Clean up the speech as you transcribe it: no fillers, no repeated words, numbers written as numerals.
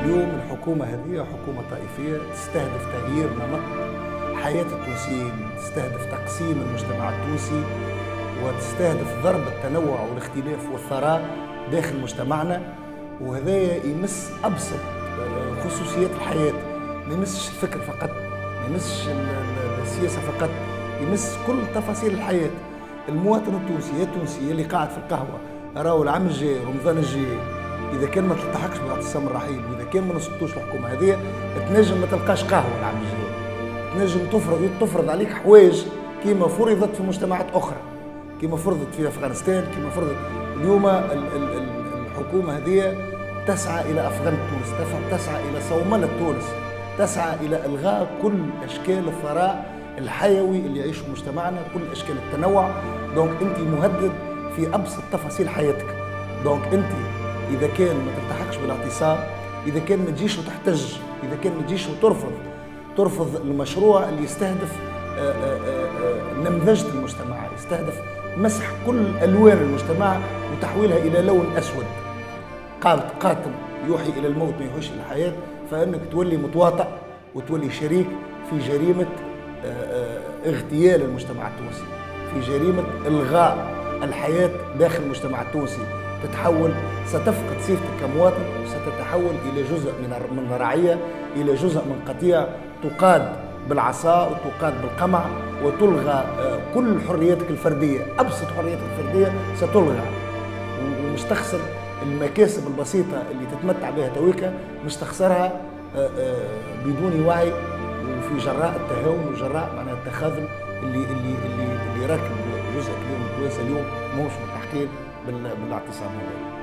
اليوم الحكومة هذه حكومة طائفية تستهدف تغيير نمط حياة التونسيين، تستهدف تقسيم المجتمع التونسي، وتستهدف ضرب التنوع والاختلاف والثراء داخل مجتمعنا. وهذا يمس أبسط خصوصيات الحياة، ما يمسش الفكر فقط، ما يمسش السياسة فقط، يمس كل تفاصيل الحياة. المواطن التونسي التونسي اللي قاعد في القهوة راهو العام الجاي رمضان الجاي إذا كان ما تلتحقش باعتصام الرحيل، وإذا كان ما نسقطوش الحكومة هذه تنجم ما تلقاش قهوة العام الجاي، تنجم تفرض عليك حوايج كيما فرضت في مجتمعات أخرى، كيما فرضت في أفغانستان، كيما فرضت اليوم. الحكومة هذه تسعى إلى أفغان تونس، تسعى إلى صوملة تونس، تسعى إلى إلغاء كل أشكال الثراء الحيوي اللي يعيشه مجتمعنا، كل أشكال التنوع. دونك أنت مهدد في أبسط تفاصيل حياتك. دونك أنت إذا كان ما تلتحقش بالاعتصام، إذا كان ما تجيش وتحتج، إذا كان ما تجيش وترفض المشروع اللي يستهدف نمذجة المجتمع، يستهدف مسح كل ألوان المجتمع وتحويلها إلى لون أسود، قاتل يوحي إلى الموت ما يوحيش إلى الحياة، فإنك تولي متواطئ وتولي شريك في جريمة اغتيال المجتمع التونسي، في جريمة إلغاء الحياة داخل المجتمع التونسي. ستفقد صفتك كمواطن، وستتحول إلى جزء من رعية، إلى جزء من قطيع تقاد بالعصا وتقاد بالقمع، وتلغى كل حرياتك الفردية، أبسط حرياتك الفردية ستلغى، ومش تخسر المكاسب البسيطة اللي تتمتع بها تويكا، مش تخسرها بدون وعي وفي جراء التهاون وجراء معناها التخاذل اللي راكب جزء كبير من التوانسه اليوم ماهوش ملتحقين بالاعتصام هذا.